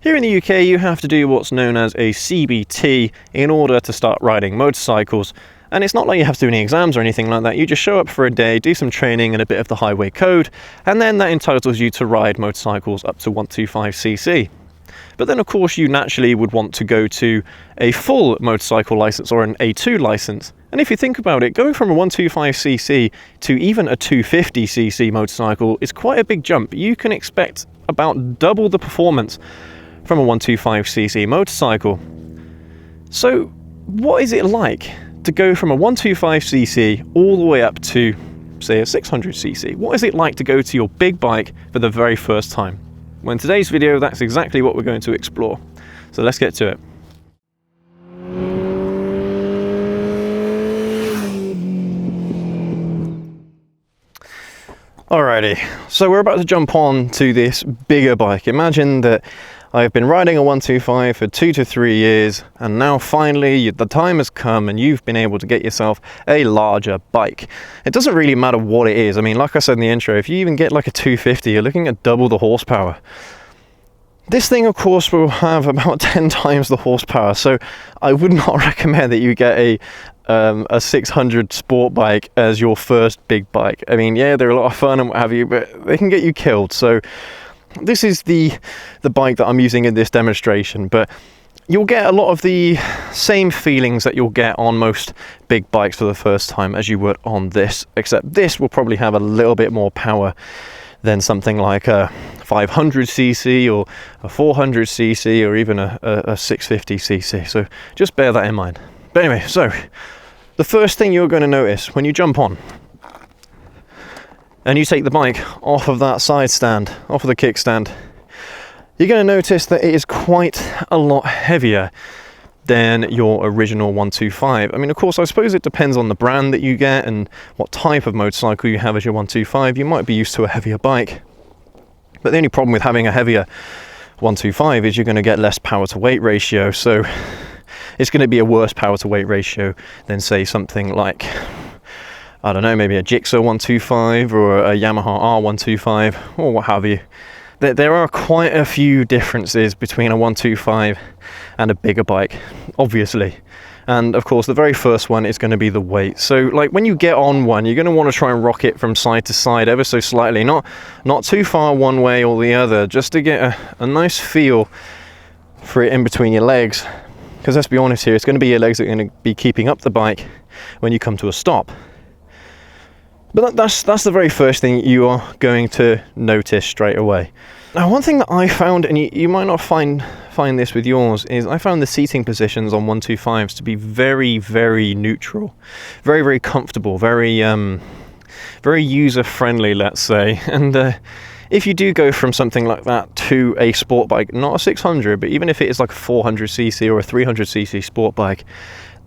Here in the UK, you have to do what's known as a CBT in order to start riding motorcycles. And it's not like you have to do any exams or anything like that. You just show up for a day, do some training and a bit of the highway code, and then that entitles you to ride motorcycles up to 125cc. But then of course you naturally would want to go to a full motorcycle license or an A2 license. And if you think about it, going from a 125cc to even a 250cc motorcycle is quite a big jump. You can expect about double the performance from a 125cc motorcycle. So what is it like to go from a 125cc all the way up to, say, a 600cc? What is it like to go to your big bike for the very first time? Well, in today's video, that's exactly what we're going to explore. So let's get to it. Alrighty, so we're about to jump on to this bigger bike. Imagine that I've been riding a 125 for 2 to 3 years, and now finally the time has come and you've been able to get yourself a larger bike. It doesn't really matter what it is. I mean, like I said in the intro, if you even get like a 250, you're looking at double the horsepower. This thing, of course, will have about 10 times the horsepower, so I would not recommend that you get a 600 sport bike as your first big bike. I mean, yeah, they're a lot of fun and what have you, but they can get you killed. So this is the bike that I'm using in this demonstration, but you'll get a lot of the same feelings that you'll get on most big bikes for the first time as you would on this, except this will probably have a little bit more power than something like a 500cc or a 400cc or even a 650cc. So just bear that in mind. But anyway, so the first thing you're going to notice when you jump on and you take the bike off of that side stand, off of the kickstand, you're going to notice that it is quite a lot heavier than your original 125. I mean, of course, I suppose it depends on the brand that you get and what type of motorcycle you have as your 125. You might be used to a heavier bike, but the only problem with having a heavier 125 is you're going to get less power to weight ratio. So it's going to be a worse power to weight ratio than, say, something like, I don't know, maybe a Gixxer 125 or a Yamaha R125 or what have you. There are quite a few differences between a 125 and a bigger bike, obviously. And of course, the very first one is going to be the weight. So like when you get on one, you're going to want to try and rock it from side to side ever so slightly, not too far one way or the other, just to get a nice feel for it in between your legs. Because let's be honest here, it's going to be your legs that are going to be keeping up the bike when you come to a stop. But that's the very first thing you are going to notice straight away. Now, one thing that I found, and you might not find this with yours, is I found the seating positions on 125s to be very, very neutral, very, very comfortable, very user-friendly, let's say. And if you do go from something like that to a sport bike, not a 600, but even if it is like a 400cc or a 300cc sport bike,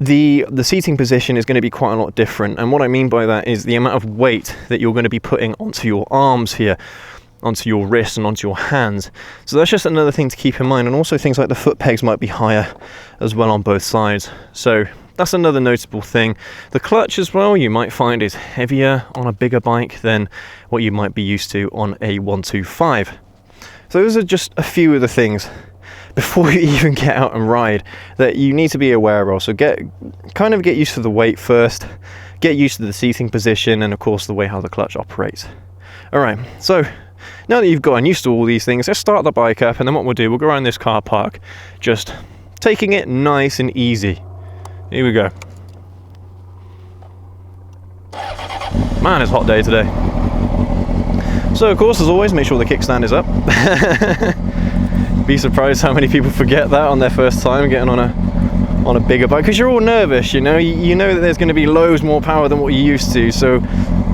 the seating position is going to be quite a lot different. And what I mean by that is the amount of weight that you're going to be putting onto your arms here, onto your wrists and onto your hands. So that's just another thing to keep in mind. And also things like the foot pegs might be higher as well on both sides. So that's another notable thing. The clutch as well, you might find is heavier on a bigger bike than what you might be used to on a 125. So those are just a few of the things before you even get out and ride that you need to be aware of. So get used to the weight first, get used to the seating position, and of course the way how the clutch operates. Alright, so now that you've gotten used to all these things, let's start the bike up, and then what we'll do, we'll go around this car park, just taking it nice and easy. Here we go. Man, it's a hot day today. So of course, as always, make sure the kickstand is up. Be surprised how many people forget that on their first time getting on a bigger bike, because you're all nervous, you know that there's going to be loads more power than what you're used to, so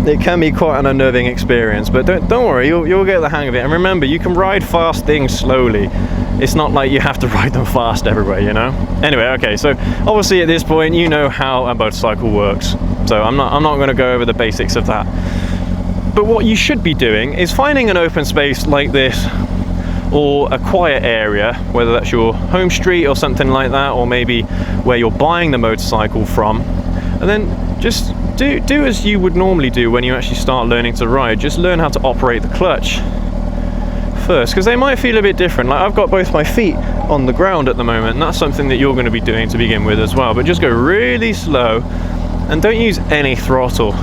it can be quite an unnerving experience. But don't worry, you'll get the hang of it. And remember, you can ride fast things slowly. It's not like you have to ride them fast everywhere, you know. Anyway, okay, so obviously at this point you know how a motorcycle works, so I'm not going to go over the basics of that. But what you should be doing is finding an open space like this, or a quiet area, whether that's your home street or something like that, or maybe where you're buying the motorcycle from, and then just do as you would normally do when you actually start learning to ride. Just learn how to operate the clutch. first, because they might feel a bit different. Like, I've got both my feet on the ground at the moment, and that's something that you're going to be doing to begin with as well. But just go really slow and don't use any throttle.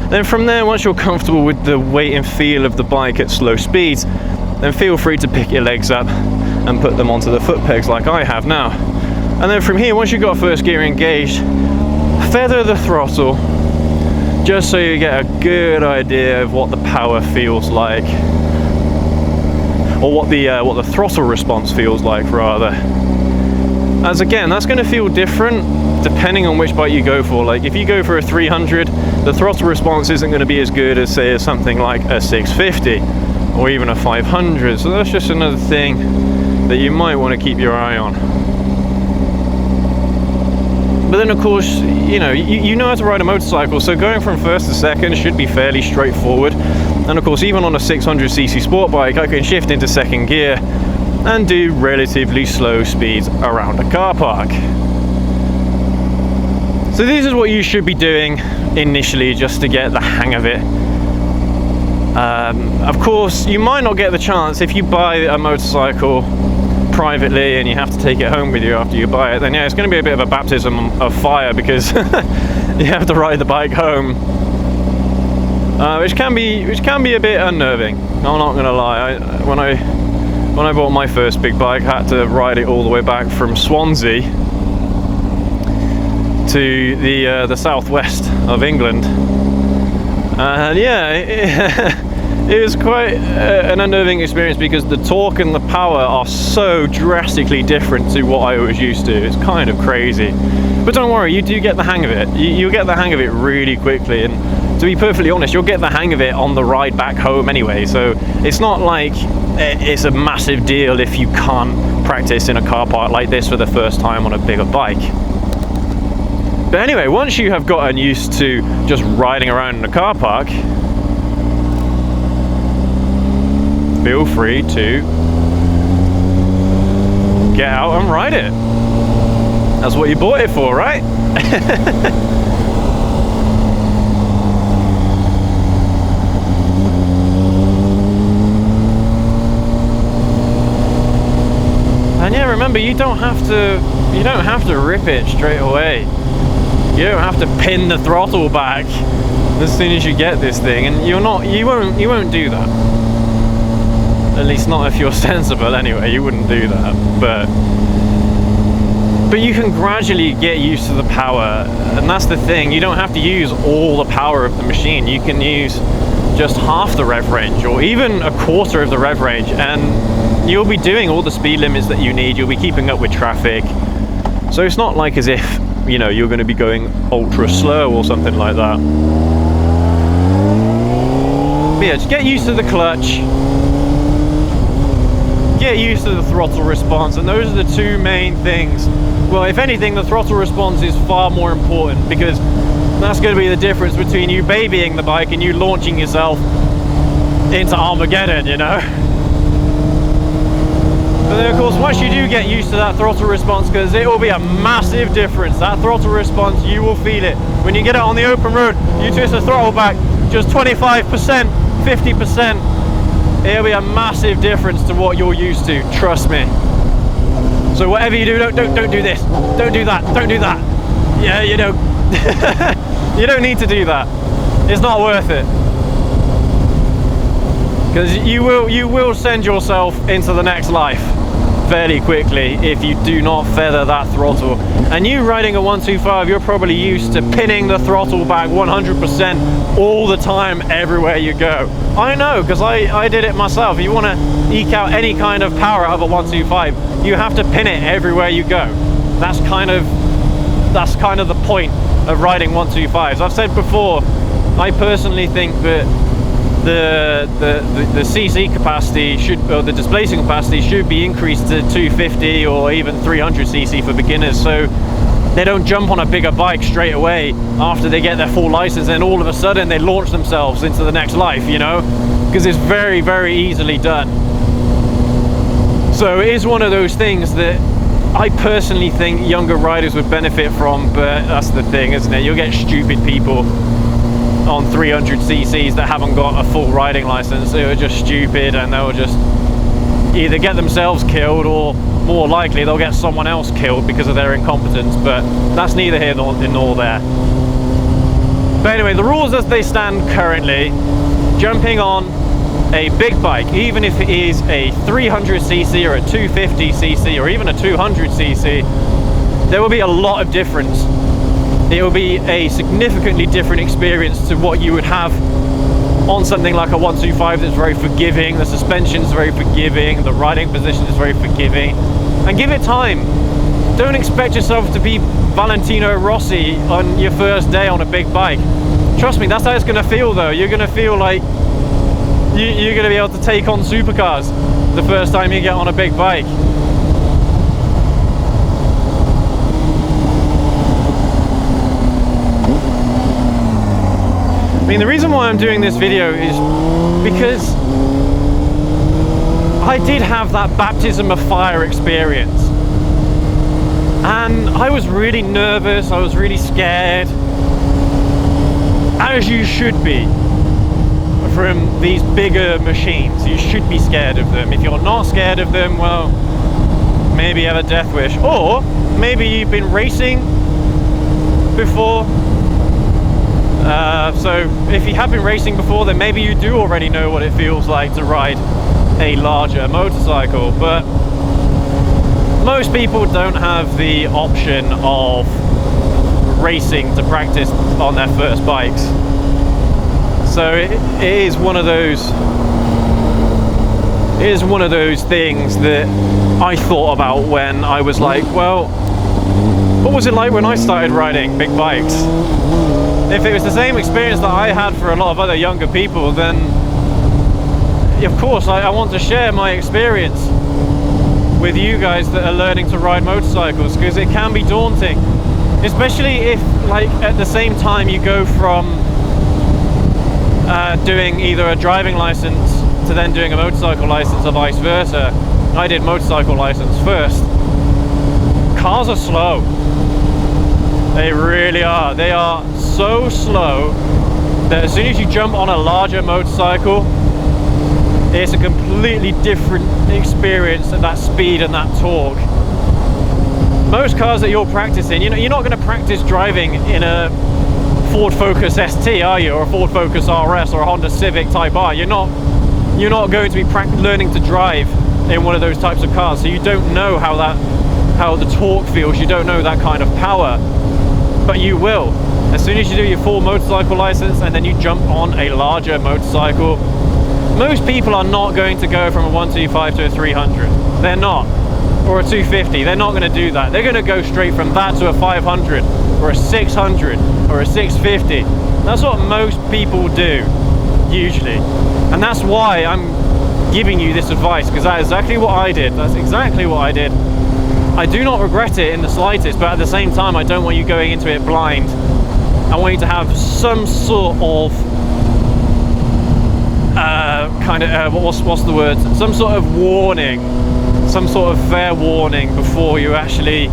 Then from there, once you're comfortable with the weight and feel of the bike at slow speeds, then feel free to pick your legs up and put them onto the foot pegs like I have now. And then from here, once you've got first gear engaged, feather the throttle just so you get a good idea of what the power feels like, or what the throttle response feels like rather. As again, that's going to feel different depending on which bike you go for. Like if you go for a 300, the throttle response isn't going to be as good as say something like a 650 or even a 500. So that's just another thing that you might want to keep your eye on. But then of course, you know how to ride a motorcycle, so going from first to second should be fairly straightforward. And of course, even on a 600cc sport bike, I can shift into second gear and do relatively slow speeds around a car park. So this is what you should be doing initially, just to get the hang of it. Of course, you might not get the chance if you buy a motorcycle privately and you have to take it home with you after you buy it. Then yeah, it's going to be a bit of a baptism of fire, because you have to ride the bike home, which can be a bit unnerving. I'm not going to lie. When I bought my first big bike, I had to ride it all the way back from Swansea to the southwest of England, and yeah, it was quite an unnerving experience, because the torque and the power are so drastically different to what I was used to. It's kind of crazy. But don't worry, you do get the hang of it. You'll get the hang of it really quickly, and to be perfectly honest, you'll get the hang of it on the ride back home anyway, so it's not like it's a massive deal if you can't practice in a car park like this for the first time on a bigger bike. But anyway, once you have gotten used to just riding around in a car park, feel free to get out and ride it. That's what you bought it for, right? And yeah, remember, you don't have to rip it straight away. You don't have to pin the throttle back as soon as you get this thing, and you won't do that. At least not if you're sensible anyway, you wouldn't do that. But you can gradually get used to the power, and that's the thing. You don't have to use all the power of the machine. You can use just half the rev range, or even a quarter of the rev range, and you'll be doing all the speed limits that you need. You'll be keeping up with traffic. So it's not like as if, you're going to be going ultra slow or something like that. But yeah, just get used to the clutch, get used to the throttle response, and those are the two main things. Well, if anything, the throttle response is far more important, because that's going to be the difference between you babying the bike and you launching yourself into Armageddon, But then of course, once you do get used to that throttle response, because it will be a massive difference, that throttle response, you will feel it. When you get out on the open road, you twist the throttle back just 25%, 50%, it'll be a massive difference to what you're used to, trust me. So whatever you do, don't do this, don't do that, don't do that. Yeah, you don't need to do that. It's not worth it. Because you will send yourself into the next life fairly quickly if you do not feather that throttle. And you riding a 125, you're probably used to pinning the throttle back 100% all the time everywhere you go. I know, because I did it myself. If you want to eke out any kind of power out of a 125, you have to pin it everywhere you go. That's kind of the point of riding 125s. I've said before, I personally think that the CC capacity or the displacing capacity should be increased to 250 or even 300 cc for beginners, so they don't jump on a bigger bike straight away after they get their full license and all of a sudden they launch themselves into the next life, because it's very, very easily done. So it is one of those things that I personally think younger riders would benefit from, but that's the thing, isn't it? You'll get stupid people on 300 cc's that haven't got a full riding license. They were just stupid, and they'll just either get themselves killed, or more likely they'll get someone else killed because of their incompetence, but that's neither here nor there. But anyway, the rules as they stand currently: jumping on a big bike, even if it is a 300cc or a 250cc or even a 200cc, there will be a lot of difference. It will be a significantly different experience to what you would have on something like a 125 that's very forgiving. The suspension is very forgiving, the riding position is very forgiving, and give it time. Don't expect yourself to be Valentino Rossi on your first day on a big bike. Trust me, that's how it's going to feel though. You're going to feel like you're going to be able to take on supercars the first time you get on a big bike. I mean, the reason why I'm doing this video is because I did have that baptism of fire experience, and I was really nervous, I was really scared, as you should be from these bigger machines. You should be scared of them. If you're not scared of them, well, maybe you have a death wish, or maybe you've been racing before. So if you have been racing before, then maybe you do already know what it feels like to ride a larger motorcycle, but most people don't have the option of racing to practice on their first bikes. So it is one of those things that I thought about when I was like, well, what was it like when I started riding big bikes? If it was the same experience that I had for a lot of other younger people, then of course I want to share my experience with you guys that are learning to ride motorcycles, because it can be daunting, especially if, like, at the same time you go from doing either a driving license to then doing a motorcycle license, or vice versa. I did motorcycle license first. Cars are slow. They really are. They are so slow that as soon as you jump on a larger motorcycle, it's a completely different experience at that speed and that torque. Most cars that you're practicing, you know, you're not going to practice driving in a Ford Focus ST, are you, or a Ford Focus RS or a Honda Civic Type R? You're not going to be learning to drive in one of those types of cars, so you don't know how the torque feels. You don't know that kind of power, but you will as soon as you do your full motorcycle license and then you jump on a larger motorcycle. Most people are not going to go from a 125 to a 300. They're not. Or a 250. They're not going to do that. They're going to go straight from that to a 500 or a 600 or a 650. That's what most people do, usually. And that's why I'm giving you this advice, because that's exactly what I did. That's exactly what I did. I do not regret it in the slightest, but at the same time, I don't want you going into it blind. I want you to have some sort of what's the word? Some sort of warning, some sort of fair warning before you actually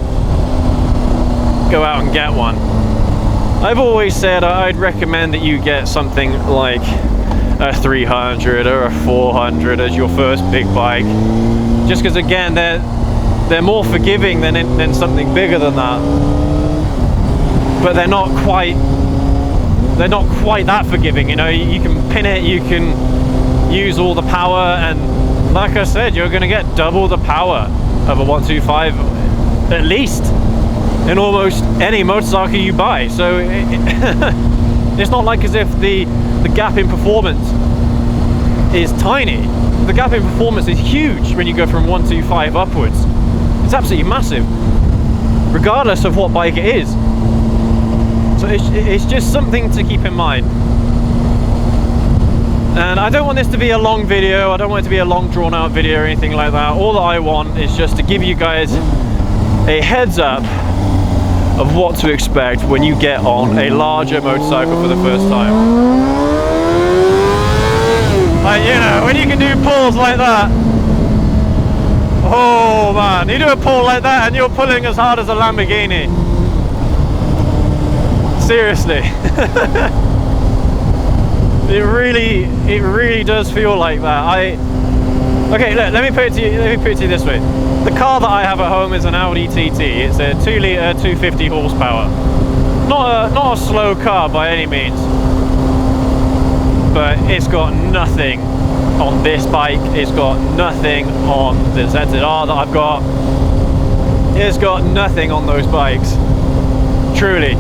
go out and get one. I've always said I'd recommend that you get something like a 300 or a 400 as your first big bike, just because again they're more forgiving than something bigger than that, but they're not quite that forgiving. You know, you can pin it, you can use all the power, and like I said, you're going to get double the power of a 125 at least in almost any motorcycle you buy. So it's not like as if the gap in performance is tiny. The gap in performance is huge when you go from 125 upwards. It's absolutely massive, regardless of what bike it is. So it's just something to keep in mind. And I don't want this to be a long video. I don't want it to be a long drawn out video or anything like that. All that I want is just to give you guys a heads up of what to expect when you get on a larger motorcycle for the first time. Like, you know, when you can do pulls like that. Oh man, you do a pull like that and you're pulling as hard as a Lamborghini. Seriously. It really does feel like that. Okay, look, let me put it to you this way. The car that I have at home is an Audi TT. It's a 2-litre, 250 horsepower. Not a slow car by any means, but it's got nothing on this bike. It's got nothing on the ZZR that I've got. It's got nothing on those bikes. Truly.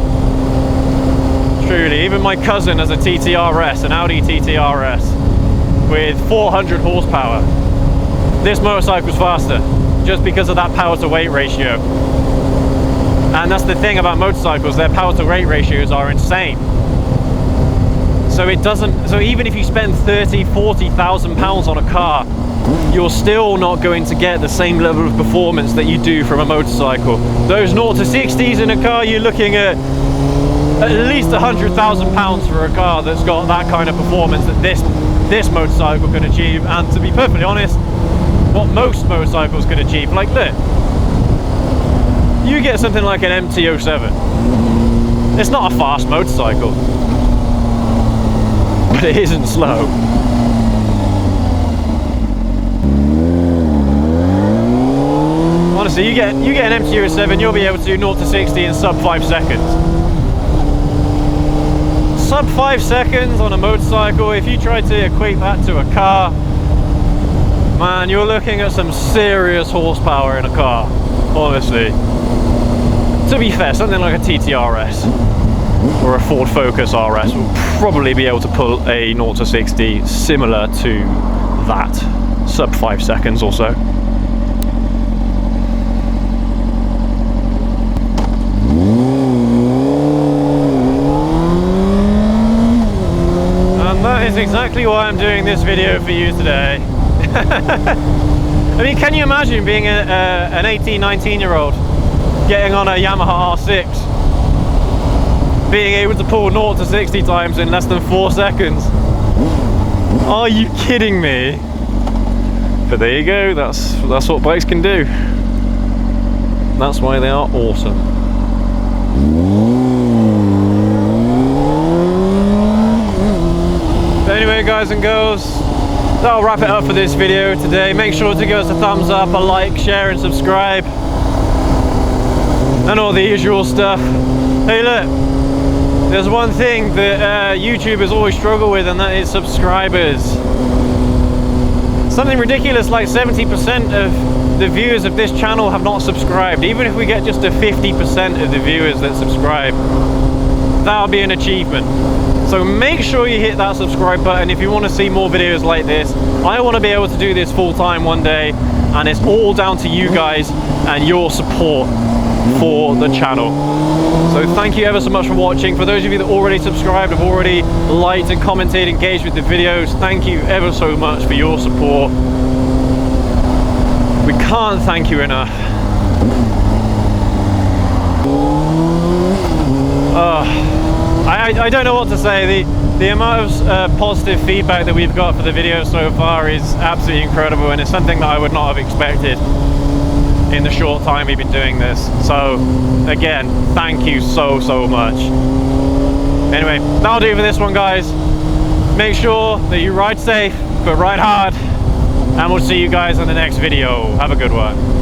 Even my cousin has a TTRS, an Audi TTRS, with 400 horsepower. This motorcycle's faster, just because of that power to weight ratio. And that's the thing about motorcycles, their power to weight ratios are insane. So even if you spend 30,000-40,000 pounds on a car, you're still not going to get the same level of performance that you do from a motorcycle. Those 0 to 60s in a car, you're looking at least 100,000 pounds for a car that's got that kind of performance that this motorcycle can achieve. And to be perfectly honest, what most motorcycles can achieve. Like, look, you get something like an MT-07. It's not a fast motorcycle, but it isn't slow. Honestly, you get an MT-07, you'll be able to do 0 to 60 in sub 5 seconds. Sub 5 seconds on a motorcycle, if you try to equate that to a car, man, you're looking at some serious horsepower in a car, honestly. To be fair, something like a TTRS or a Ford Focus RS will probably be able to pull a 0 to 60 similar to that, sub 5 seconds or so. That is exactly why I'm doing this video for you today. I mean, can you imagine being an 18, 19-year-old getting on a Yamaha R6, being able to pull 0 to 60 times in less than 4 seconds? Are you kidding me? But there you go, that's what bikes can do. That's why they are awesome. Anyway, guys and girls, that'll wrap it up for this video today. Make sure to give us a thumbs up, a like, share and subscribe, and all the usual stuff. Hey look, there's one thing that YouTubers always struggle with, and that is subscribers. Something ridiculous like 70% of the viewers of this channel have not subscribed. Even if we get just a 50% of the viewers that subscribe, that'll be an achievement. So make sure you hit that subscribe button if you want to see more videos like this. I want to be able to do this full time one day, and it's all down to you guys and your support for the channel. So thank you ever so much for watching. For those of you that already subscribed, have already liked and commented, engaged with the videos, thank you ever so much for your support. We can't thank you enough. I don't know what to say. The amount of positive feedback that we've got for the video so far is absolutely incredible, and it's something that I would not have expected in the short time we've been doing this. So again, thank you so much. Anyway, that'll do for this one, guys. Make sure that you ride safe but ride hard, and we'll see you guys in the next video. Have a good one.